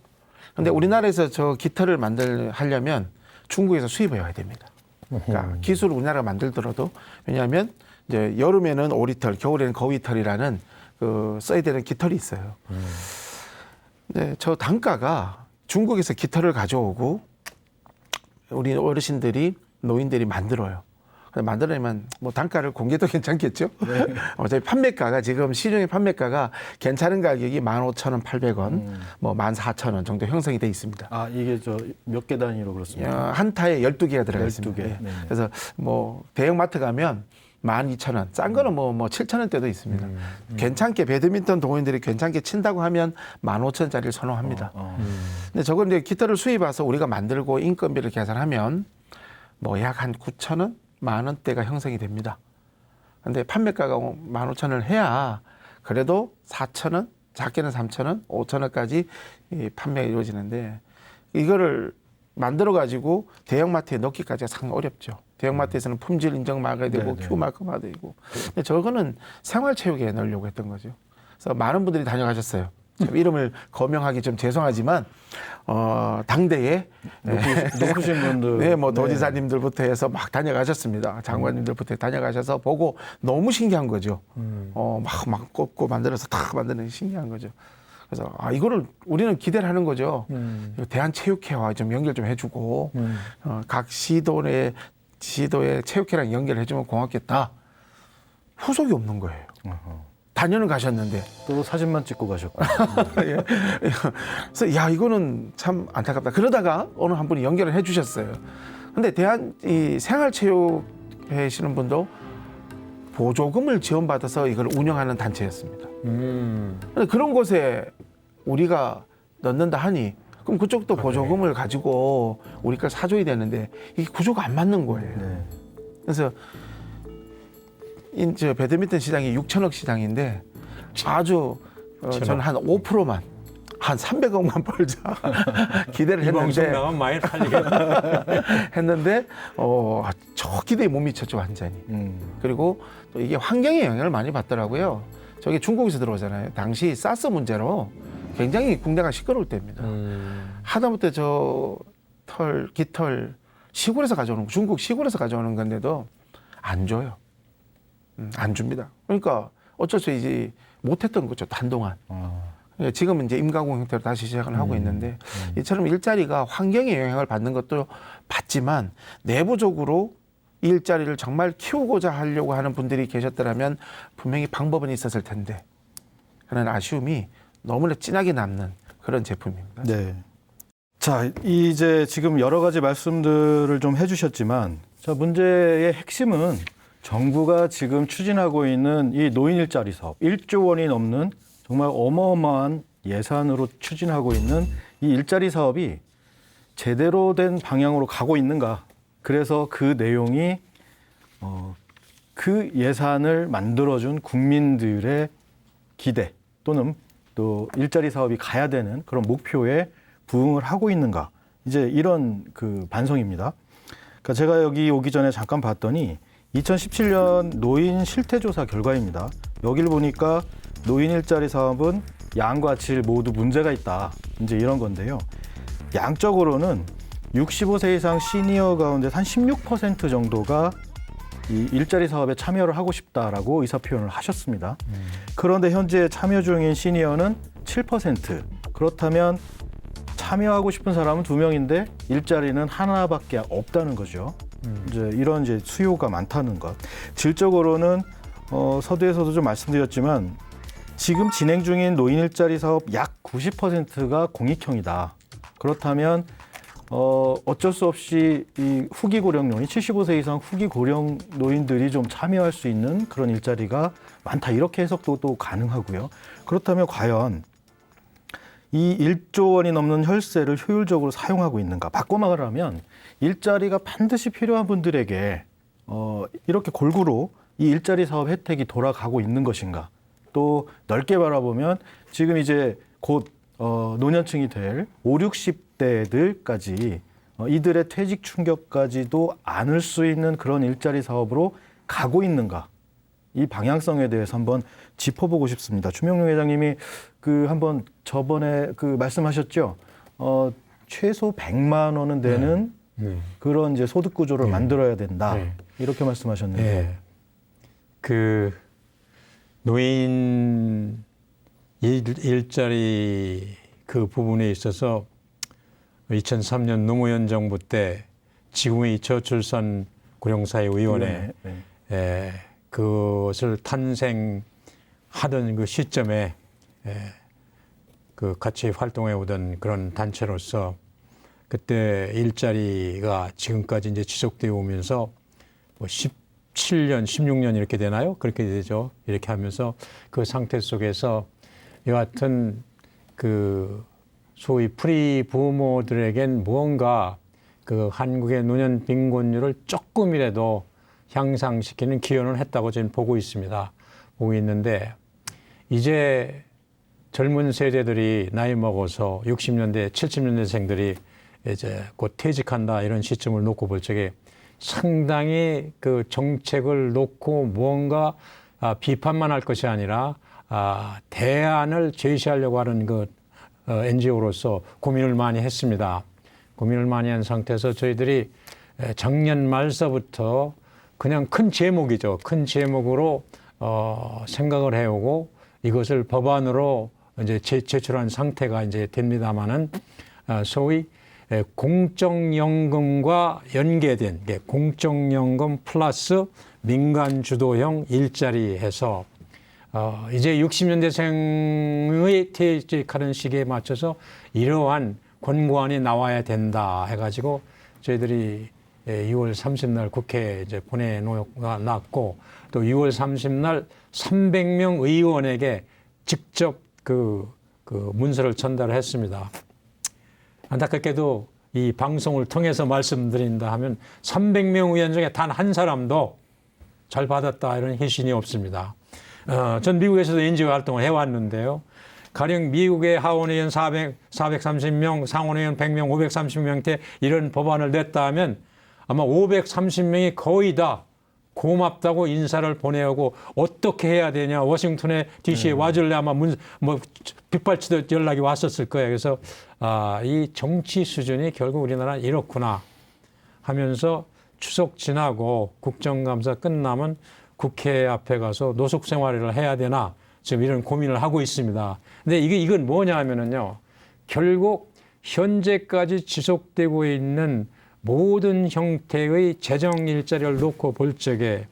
근데 우리나라에서 저 깃털을 하려면 중국에서 수입해 와야 됩니다. 그러니까 기술을 우리나라가 만들더라도, 왜냐하면 이제 여름에는 오리털, 겨울에는 거위털이라는 그 써야 되는 깃털이 있어요. 네, 저 단가가 중국에서 깃털을 가져오고 우리 어르신들이 노인들이 만들어요. 만들려면 뭐 단가를 공개도 괜찮겠죠. 네. 어차피 판매가가 지금 시중의 판매가가 괜찮은 가격이 15,000원, 800원, 뭐 14,000원 정도 형성이 돼 있습니다. 아, 이게 저 몇 개 단위로 그렇습니까? 한 타에 12개가 들어가 12개. 있습니다. 예. 네네. 그래서 뭐 대형마트 가면 12,000원, 싼 거는 뭐 7,000원대도 있습니다. 괜찮게 배드민턴 동호인들이 괜찮게 친다고 하면 15,000원짜리를 선호합니다. 근데 저건 이제 깃털을 수입 와서 우리가 만들고 인건비를 계산하면 뭐 약 한 9,000원, 10,000원대가 형성이 됩니다. 근데 판매가가 15,000원을 해야 그래도 4,000원, 작게는 3,000원, 5,000원까지 판매가 이루어지는데, 이거를 만들어 가지고 대형마트에 넣기까지가 상당히 어렵죠. 대형마트에서는 품질 인정 막아야 되고 네네. 큐 마크 받아야 되고. 근데 저거는 생활체육에 넣으려고 했던 거죠. 그래서 많은 분들이 다녀가셨어요. 참 이름을 거명하기 좀 죄송하지만 당대에 높으신 분들, 네, 뭐 도지사님들부터 해서 막 다녀가셨습니다. 장관님들부터 다녀가셔서 보고 너무 신기한 거죠. 막 꽂고 만들어서 다 만드는 게 신기한 거죠. 그래서 이거를 우리는 기대를 하는 거죠. 대한체육회와 좀 연결 좀 해주고 각 시도의 체육회랑 연결해주면 고맙겠다. 후속이 없는 거예요. 다녀는 가셨는데 또 사진만 찍고 가셨고. 예. 그래서 야, 이거는 참 안타깝다. 그러다가 어느 한 분이 연결을 해주셨어요. 근데 이 생활체육 하시는 분도 보조금을 지원받아서 이걸 운영하는 단체였습니다. 근데 그런 곳에 우리가 넣는다 하니 그럼 그쪽도 보조금을 가지고 우리 걸 사줘야 되는데 이게 구조가 안 맞는 거예요. 네. 그래서 저 배드민턴 시장이 6천억 시장인데 아주 저는 한 5%만 한 300억만 벌자 기대를 했는데 나가면 많이 팔리겠다. 했는데 저 기대에 못 미쳤죠 완전히. 그리고 또 이게 환경에 영향을 많이 받더라고요. 저게 중국에서 들어오잖아요. 당시 사스 문제로 굉장히 국내가 시끄러울 때입니다. 하다못해 저 깃털 시골에서 가져오는 중국 시골에서 가져오는 건데도 안 줘요. 안 줍니다. 그러니까 어쩔 수 없이 못했던 거죠 한동안. 지금은 이제 임가공 형태로 다시 시작을 하고 있는데 이처럼 일자리가 환경에 영향을 받는 것도 받지만 내부적으로 이 일자리를 정말 키우고자 하려고 하는 분들이 계셨더라면 분명히 방법은 있었을 텐데 그런 아쉬움이 너무나 진하게 남는 그런 제품입니다. 네. 자, 이제 지금 여러 가지 말씀들을 좀 해주셨지만, 자, 문제의 핵심은 정부가 지금 추진하고 있는 이 노인 일자리 사업, 1조 원이 넘는 정말 어마어마한 예산으로 추진하고 있는 이 일자리 사업이 제대로 된 방향으로 가고 있는가. 그래서 그 내용이 그 예산을 만들어준 국민들의 기대 또는 또 일자리 사업이 가야 되는 그런 목표에 부응을 하고 있는가. 이제 이런 그 반성입니다. 그러니까 제가 여기 오기 전에 잠깐 봤더니 2017년 노인 실태조사 결과입니다. 여기를 보니까 노인 일자리 사업은 양과 질 모두 문제가 있다. 이제 이런 건데요. 양적으로는 65세 이상 시니어 가운데 한 16% 정도가 이 일자리 사업에 참여를 하고 싶다라고 의사표현을 하셨습니다. 그런데 현재 참여 중인 시니어는 7%. 그렇다면 참여하고 싶은 사람은 2명인데 일자리는 하나밖에 없다는 거죠. 이제 이런 이제 수요가 많다는 것. 질적으로는 서두에서도 좀 말씀드렸지만 지금 진행 중인 노인 일자리 사업 약 90%가 공익형이다. 그렇다면 어쩔 수 없이 이 후기 고령 노인, 75세 이상 후기 고령 노인들이 좀 참여할 수 있는 그런 일자리가 많다. 이렇게 해석도 또 가능하고요. 그렇다면 과연 이 1조 원이 넘는 혈세를 효율적으로 사용하고 있는가? 바꿔 말하면 일자리가 반드시 필요한 분들에게 이렇게 골고루 이 일자리 사업 혜택이 돌아가고 있는 것인가? 또 넓게 바라보면 지금 이제 곧 노년층이 될 5, 60대들까지 이들의 퇴직 충격까지도 안을 수 있는 그런 일자리 사업으로 가고 있는가? 이 방향성에 대해서 한번 짚어보고 싶습니다. 주명용 회장님이 한번 저번에 말씀하셨죠. 최소 100만 원은 되는 그런 이제 소득 구조를 만들어야 된다. 이렇게 말씀하셨는데. 네. 노인 일자리 그 부분에 있어서 2003년 노무현 정부 때 지금의 저출산 고령사회위원회 그것을 탄생하던 그 시점에 같이 활동해 오던 그런 단체로서 그때 일자리가 지금까지 이제 지속되어 오면서 17년, 16년 이렇게 되나요? 그렇게 되죠. 이렇게 하면서 그 상태 속에서 여하튼 소위 프리 부모들에겐 무언가 한국의 노년 빈곤율을 조금이라도 향상시키는 기여는 했다고 저는 보고 있습니다. 보고 있는데 이제 젊은 세대들이 나이 먹어서 60년대, 70년대생들이 이제 곧 퇴직한다 이런 시점을 놓고 볼 적에 상당히 그 정책을 놓고 무언가 비판만 할 것이 아니라 대안을 제시하려고 하는 NGO로서 고민을 많이 했습니다. 고민을 많이 한 상태에서 저희들이 작년 말서부터 그냥 큰 제목이죠. 큰 제목으로 생각을 해오고 이것을 법안으로 이제 제출한 상태가 이제 됩니다만은 소위 공적연금과 연계된 공적연금 플러스 민간주도형 일자리 해서 이제 60년대생의 퇴직하는 시기에 맞춰서 이러한 권고안이 나와야 된다 해가지고 저희들이 6월 30날 국회에 이제 보내놨고 또 6월 30날 300명 의원에게 직접 문서를 전달했습니다. 안타깝게도 이 방송을 통해서 말씀드린다 하면 300명 의원 중에 단 한 사람도 잘 받았다 이런 회신이 없습니다. 전 미국에서도 NGO 활동을 해왔는데요. 가령 미국의 하원의원 430명, 상원의원 100명, 530명한테 이런 법안을 냈다 하면 아마 530명이 거의 다 고맙다고 인사를 보내오고 어떻게 해야 되냐 워싱턴에 DC에 와줄래 아마 빗발치듯 연락이 왔었을 거예요. 그래서 이 정치 수준이 결국 우리나라 이렇구나 하면서 추석 지나고 국정감사 끝나면 국회 앞에 가서 노숙 생활을 해야 되나 지금 이런 고민을 하고 있습니다. 근데 이건 뭐냐 하면은요. 결국 현재까지 지속되고 있는 모든 형태의 재정 일자리를 놓고 볼 적에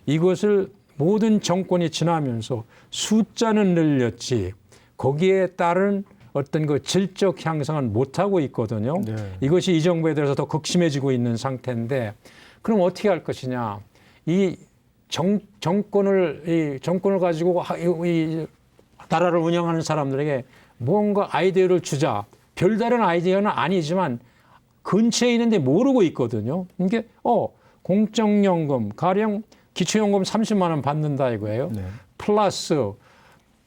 이것을 모든 정권이 지나면서 숫자는 늘렸지 거기에 따른 어떤 질적 향상은 못하고 있거든요. 네. 이것이 이 정부에 대해서 더 극심해지고 있는 상태인데 그럼 어떻게 할 것이냐. 이 정권을 가지고 이 나라를 운영하는 사람들에게 뭔가 아이디어를 주자. 별다른 아이디어는 아니지만 근처에 있는데 모르고 있거든요. 이게 공적연금 가령 기초연금 30만 원 받는다 이거예요. 네. 플러스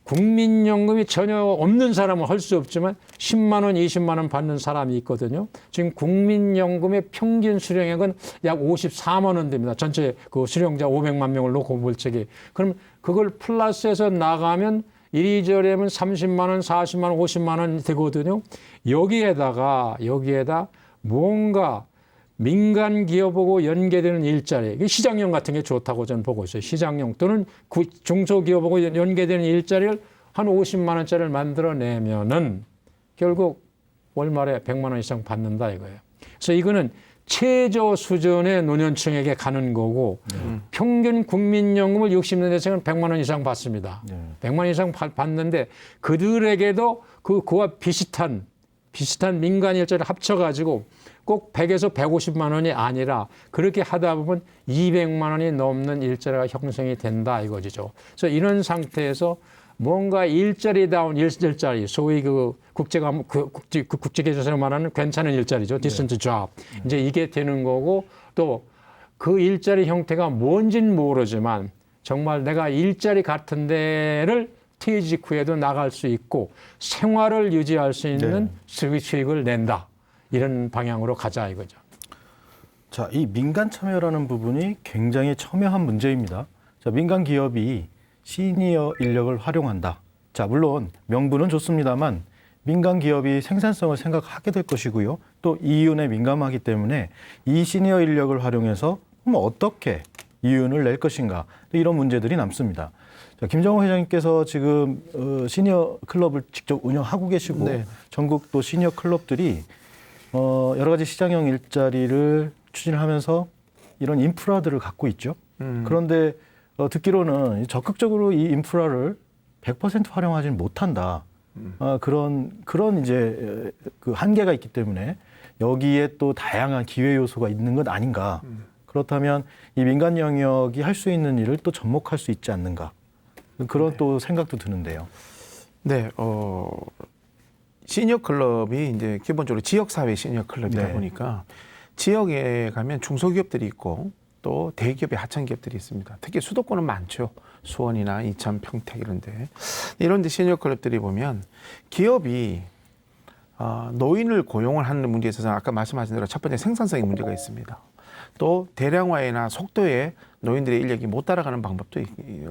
국민연금이 전혀 없는 사람은 할 수 없지만 10만 원, 20만 원 받는 사람이 있거든요. 지금 국민연금의 평균 수령액은 약 54만 원 됩니다. 전체 수령자 500만 명을 놓고 볼 적에. 그럼 그걸 플러스해서 나가면 이리저리하면 30만 원, 40만 원, 50만 원 되거든요. 여기에다 뭔가 민간 기업하고 연계되는 일자리, 시장형 같은 게 좋다고 저는 보고 있어요. 시장형 또는 중소기업하고 연계되는 일자리를 한 50만 원짜리를 만들어내면은 결국 월말에 100만 원 이상 받는다 이거예요. 그래서 이거는 최저 수준의 노년층에게 가는 거고 평균 국민연금을 60년대생은 100만 원 이상 받습니다. 100만 원 이상 받는데 그들에게도 그와 비슷한 민간 일자리를 합쳐가지고 꼭 100에서 150만 원이 아니라 그렇게 하다 보면 200만 원이 넘는 일자리가 형성이 된다 이거죠. 그래서 이런 상태에서 뭔가 일자리다운 일자리, 소위 국제계에서 말하는 괜찮은 일자리죠. decent job. 이제 이게 되는 거고 또 그 일자리 형태가 뭔지는 모르지만 정말 내가 일자리 같은 데를 퇴직 후에도 나갈 수 있고 생활을 유지할 수 있는 수익을 낸다. 이런 방향으로 가자 이거죠. 자, 이 민간 참여라는 부분이 굉장히 첨예한 문제입니다. 자, 민간 기업이 시니어 인력을 활용한다. 자, 물론 명분은 좋습니다만 민간 기업이 생산성을 생각하게 될 것이고요. 또 이윤에 민감하기 때문에 이 시니어 인력을 활용해서 어떻게 이윤을 낼 것인가 이런 문제들이 남습니다. 자, 김정호 회장님께서 지금 시니어 클럽을 직접 운영하고 계시고 네. 전국 또 시니어 클럽들이 여러 가지 시장형 일자리를 추진하면서 이런 인프라들을 갖고 있죠. 그런데 듣기로는 적극적으로 이 인프라를 100% 활용하지는 못한다. 그런 이제 그 한계가 있기 때문에 여기에 또 다양한 기회 요소가 있는 것 아닌가. 그렇다면 이 민간 영역이 할 수 있는 일을 또 접목할 수 있지 않는가. 그런 또 생각도 드는데요. 네, 시니어 클럽이 이제 기본적으로 지역사회 시니어 클럽이다 네. 보니까 지역에 가면 중소기업들이 있고 또 대기업의 하청기업들이 있습니다. 특히 수도권은 많죠. 수원이나 이천, 평택 이런 데 시니어 클럽들이 보면 기업이 노인을 고용을 하는 문제에 있어서 아까 말씀하신 대로 첫 번째 생산성의 문제가 있습니다. 또 대량화나 속도에 노인들의 인력이 못 따라가는 방법도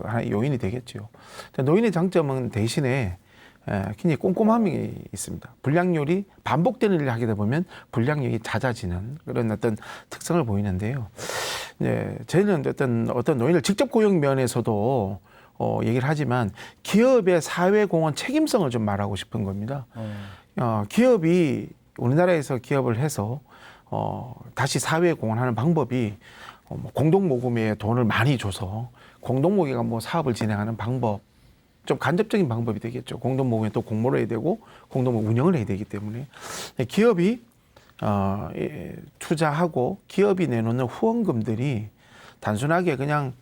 하나의 요인이 되겠죠. 노인의 장점은 대신에 굉장히 꼼꼼함이 있습니다. 불량률이 반복되는 일을 하게 되면 불량률이 잦아지는 그런 어떤 특성을 보이는데요. 네, 저희는 어떤 노인을 직접 고용 면에서도 얘기를 하지만 기업의 사회공헌 책임성을 좀 말하고 싶은 겁니다. 기업이 우리나라에서 기업을 해서 다시 사회공헌하는 방법이 공동모금에 돈을 많이 줘서 공동모금이 뭐 사업을 진행하는 방법, 좀 간접적인 방법이 되겠죠. 공동모금에 또 공모를 해야 되고 공동모금 운영을 해야 되기 때문에 기업이 투자하고 기업이 내놓는 후원금들이 단순하게 그냥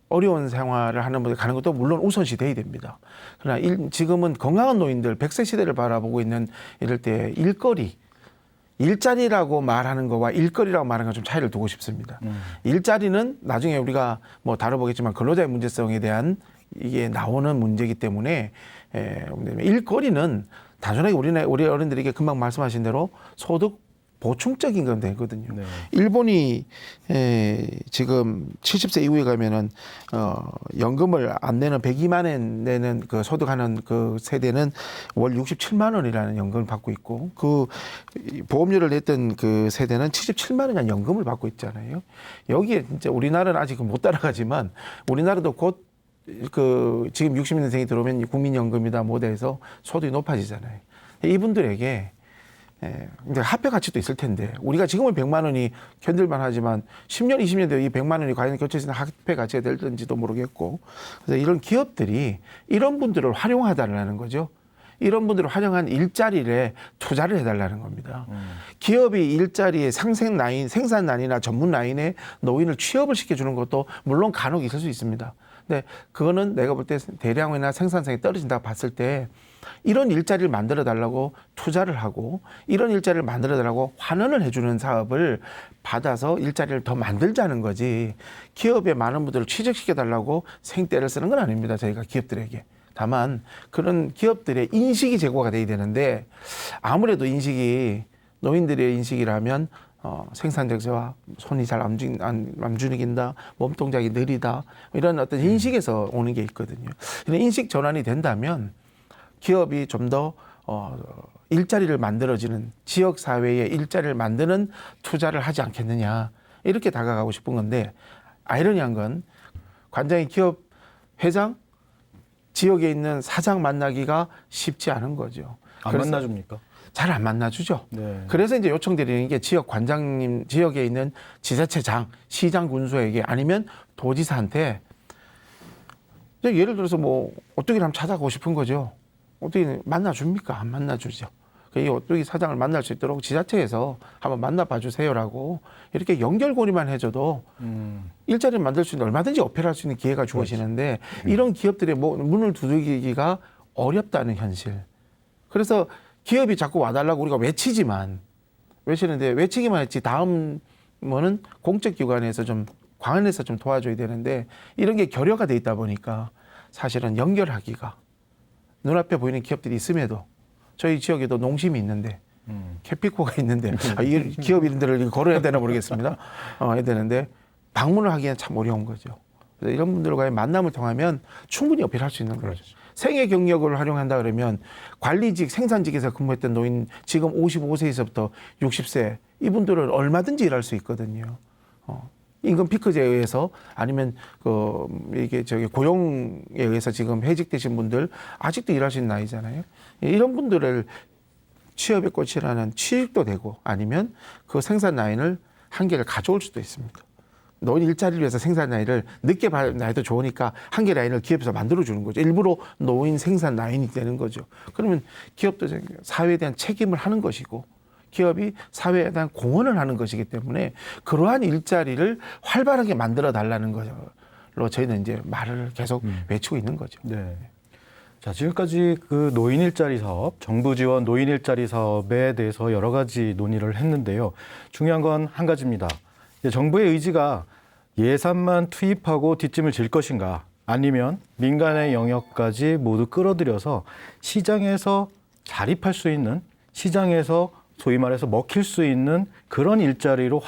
어려운 생활을 하는 분들 가는 것도 물론 우선시 돼야 됩니다. 그러나 지금은 건강한 노인들 100세 시대를 바라보고 있는 이럴 때 일자리라고 말하는 거와 일거리라고 말하는 건 좀 차이를 두고 싶습니다. 일자리는 나중에 우리가 뭐 다뤄보겠지만 근로자의 문제성에 대한 이게 나오는 문제이기 때문에 일거리는 단순하게 우리 어른들에게 금방 말씀하신 대로 소득 보충적인 건 되거든요. 네. 일본이 지금 70세 이후에 가면은 연금을 안 내는 102만 원 내는 그 소득하는 그 세대는 월 67만 원이라는 연금을 받고 있고 그 보험료를 냈던 그 세대는 77만 원이라는 연금을 받고 있잖아요. 여기에 진짜 우리나라는 아직 못 따라가지만 우리나라도 곧 그 지금 60년생이 들어오면 국민연금이다 뭐다 해서 소득이 높아지잖아요. 이분들에게 근데 화폐 가치도 있을 텐데 우리가 지금은 100만 원이 견딜만 하지만 10년, 20년 뒤에 이 100만 원이 과연 겹쳐지는 화폐 가치가 될지도 모르겠고 그래서 이런 기업들이 이런 분들을 활용하달라는 거죠. 이런 분들을 활용한 일자리에 투자를 해달라는 겁니다. 기업이 일자리에 생산 라인이나 전문 라인에 노인을 취업을 시켜주는 것도 물론 간혹 있을 수 있습니다. 근데 그거는 내가 볼 때 대량화나 생산성이 떨어진다고 봤을 때 이런 일자리를 만들어 달라고 투자를 하고 이런 일자리를 만들어 달라고 환원을 해주는 사업을 받아서 일자리를 더 만들자는 거지 기업의 많은 분들을 취직시켜 달라고 생떼를 쓰는 건 아닙니다. 저희가 기업들에게. 다만 그런 기업들의 인식이 제고가 돼야 되는데 아무래도 노인들의 인식이라면 생산적자와 손이 잘 안 움직인다, 몸 동작이 느리다 이런 어떤 인식에서 오는 게 있거든요. 이런 인식 전환이 된다면 기업이 좀 더 일자리를 만들어지는 지역 사회에 일자리를 만드는 투자를 하지 않겠느냐 이렇게 다가가고 싶은 건데 아이러니한 건 관장이 기업 회장 지역에 있는 사장 만나기가 쉽지 않은 거죠. 안 만나줍니까? 잘 안 만나주죠. 네. 그래서 이제 요청드리는 게 지역 관장님, 지역에 있는 지자체장, 시장 군수에게 아니면 도지사한테 예를 들어서 뭐 오뚜기를 찾아가고 싶은 거죠. 어떻게 만나줍니까? 안 만나주죠. 이 오뚜기 사장을 만날 수 있도록 지자체에서 한번 만나봐 주세요라고 이렇게 연결고리만 해줘도 일자리를 만들 수 있는 얼마든지 어필할 수 있는 기회가 주어지는데 이런 기업들의 문을 두들기기가 어렵다는 현실. 그래서 기업이 자꾸 와달라고 우리가 외치는데 외치기만 했지 다음 뭐는 공적 기관에서 좀 관에서 좀 도와줘야 되는데 이런 게 결여가 돼 있다 보니까 사실은 연결하기가 눈앞에 보이는 기업들이 있음에도 저희 지역에도 농심이 있는데 캐피코가 있는데 이 기업 이름들을 걸어야 되나 모르겠습니다. 해야 되는데 방문을 하기엔 참 어려운 거죠. 그래서 이런 분들과의 만남을 통하면 충분히 어필할 수 있는 거죠. 생애 경력을 활용한다 그러면 관리직, 생산직에서 근무했던 노인 지금 55세에서부터 60세 이분들은 얼마든지 일할 수 있거든요. 임금 피크제에 의해서 아니면 이게 고용에 의해서 지금 해직되신 분들 아직도 일할 수 있는 나이잖아요. 이런 분들을 취업의 꽃이라는 취직도 되고 아니면 그 생산 라인을 한 개를 가져올 수도 있습니다. 노인 일자리를 위해서 생산 라인을 늦게 나이도 좋으니까 한 개 라인을 기업에서 만들어주는 거죠. 일부러 노인 생산 라인이 되는 거죠. 그러면 기업도 사회에 대한 책임을 하는 것이고 기업이 사회에 대한 공헌을 하는 것이기 때문에 그러한 일자리를 활발하게 만들어 달라는 걸로 저희는 이제 말을 계속 외치고 있는 거죠. 네. 자, 지금까지 그 노인 일자리 사업, 정부 지원 노인 일자리 사업에 대해서 여러 가지 논의를 했는데요. 중요한 건 한 가지입니다. 정부의 의지가 예산만 투입하고 뒷짐을 질 것인가 아니면 민간의 영역까지 모두 끌어들여서 시장에서 자립할 수 있는 시장에서 소위 말해서 먹힐 수 있는 그런 일자리로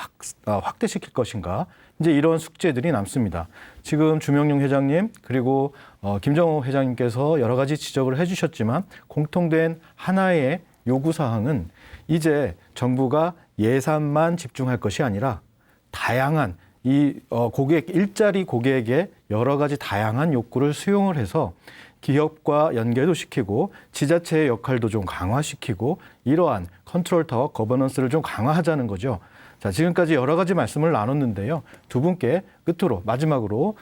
확대시킬 것인가 이제 이런 숙제들이 남습니다. 지금 주명용 회장님 그리고 김정호 회장님께서 여러 가지 지적을 해주셨지만 공통된 하나의 요구사항은 이제 정부가 예산만 집중할 것이 아니라 다양한 이 일자리 고객의 여러 가지 다양한 욕구를 수용을 해서 기업과 연계도 시키고 지자체의 역할도 좀 강화시키고 이러한 컨트롤 타워 거버넌스를 좀 강화하자는 거죠. 자, 지금까지 여러 가지 말씀을 나눴는데요. 두 분께 끝으로 마지막으로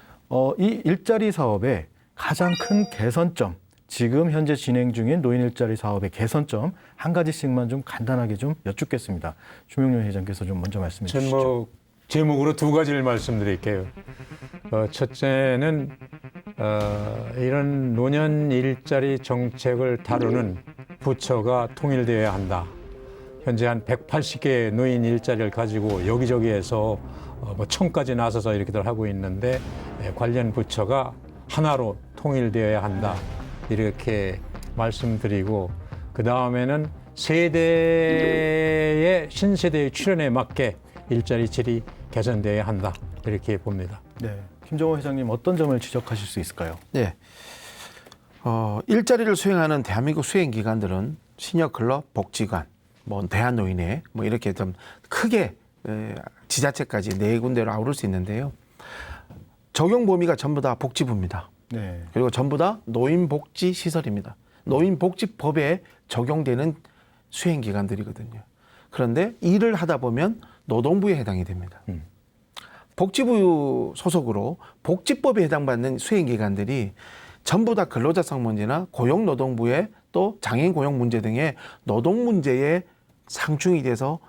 이 일자리 사업의 가장 큰 개선점, 지금 현재 진행 중인 노인 일자리 사업의 개선점 한 가지씩만 좀 간단하게 좀 여쭙겠습니다. 주명용 회장께서 좀 먼저 말씀해 주시죠. 제목으로 두 가지를 말씀드릴게요. 첫째는 이런 노년 일자리 정책을 다루는 부처가 통일되어야 한다. 현재 한 180개의 노인 일자리를 가지고 여기저기에서 뭐 청까지 나서서 이렇게들 하고 있는데 관련 부처가 하나로 통일되어야 한다. 이렇게 말씀드리고 그 다음에는 세대의 신세대의 출현에 맞게 일자리 질이 개선되어야 한다. 이렇게 봅니다. 네, 김정호 회장님 어떤 점을 지적하실 수 있을까요? 네, 일자리를 수행하는 대한민국 수행기관들은 신협클럽, 복지관, 뭐 대한노인회 뭐 이렇게 좀 크게 지자체까지 네 군데로 아우를 수 있는데요. 적용 범위가 전부 다 복지부입니다. 네. 그리고 전부 다 노인복지시설입니다. 노인복지법에 적용되는 수행기관들이거든요. 그런데 일을 하다 보면 노동부에 해당이 됩니다. 복지부 소속으로 복지법에 해당받는 수행기관들이 전부 다 근로자성 문제나 고용노동부의 또 장애인 고용 문제 등의 노동 문제에 상충이 돼서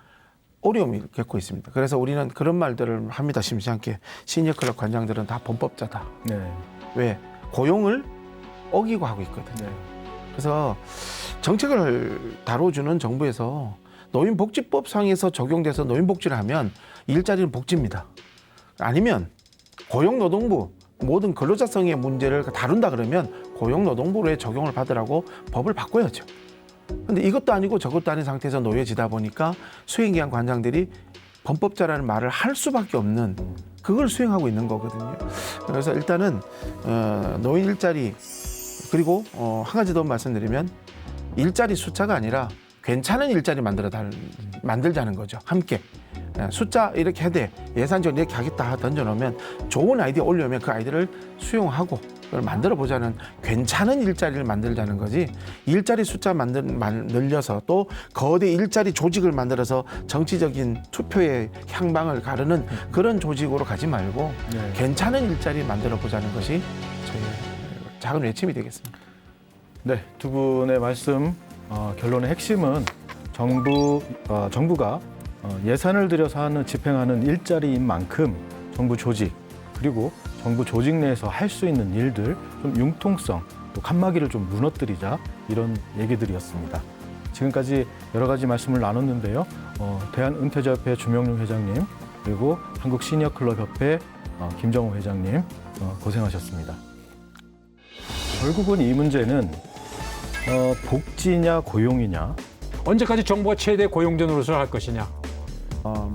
어려움을 겪고 있습니다. 그래서 우리는 그런 말들을 합니다. 심심찮게 시니어클럽 관장들은 다 범법자다. 네. 왜? 고용을 어기고 하고 있거든요. 네. 그래서 정책을 다뤄주는 정부에서 노인복지법상에서 적용돼서 노인복지를 하면 일자리는 복지입니다. 아니면 고용노동부 모든 근로자성의 문제를 다룬다 그러면 고용노동부로의 적용을 받으라고 법을 바꿔야죠. 근데 이것도 아니고 저것도 아닌 상태에서 놓여지다 보니까 수행기관 관장들이 범법자라는 말을 할 수밖에 없는 그걸 수행하고 있는 거거든요. 그래서 일단은 노인 일자리 그리고 한 가지 더 말씀드리면 일자리 숫자가 아니라 괜찮은 일자리 만들자는 거죠. 함께 숫자 이렇게 해대 예산적으로 이렇게 하겠다 던져놓으면 좋은 아이디어 올려오면 그 아이디어를 수용하고 그걸 만들어 보자는 괜찮은 일자리를 만들자는 거지. 일자리 숫자 늘려서 또 거대 일자리 조직을 만들어서 정치적인 투표의 향방을 가르는 그런 조직으로 가지 말고 네. 괜찮은 일자리 만들어 보자는 것이 저희 작은 외침이 되겠습니다. 네, 두 분의 말씀 결론의 핵심은 정부가 예산을 들여서 집행하는 일자리인 만큼 정부 조직 그리고 정부 조직 내에서 할 수 있는 일들 좀 융통성 또 칸막이를 좀 무너뜨리자 이런 얘기들이었습니다. 지금까지 여러 가지 말씀을 나눴는데요. 대한은퇴자협회 주명용 회장님 그리고 한국 시니어 클럽 협회 김정호 회장님 고생하셨습니다. 결국은 이 문제는 복지냐 고용이냐. 언제까지 정부가 최대 고용제 노릇을 할 것이냐.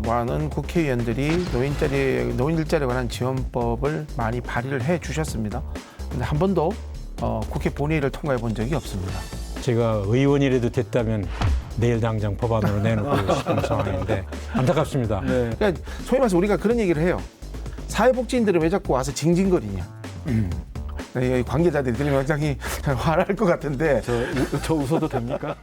많은 국회의원들이 노인 일자리에 관한 지원법을 많이 발의를 해 주셨습니다. 근데 한 번도 국회 본회의를 통과해 본 적이 없습니다. 제가 의원이라도 됐다면 내일 당장 법안으로 내놓고 싶은 상황인데 안타깝습니다. 네. 그러니까 소위 말해서 우리가 그런 얘기를 해요. 사회복지인들은 왜 자꾸 와서 징징거리냐. 관계자들이 들으면 굉장히 화날 것 같은데 저 웃어도 됩니까?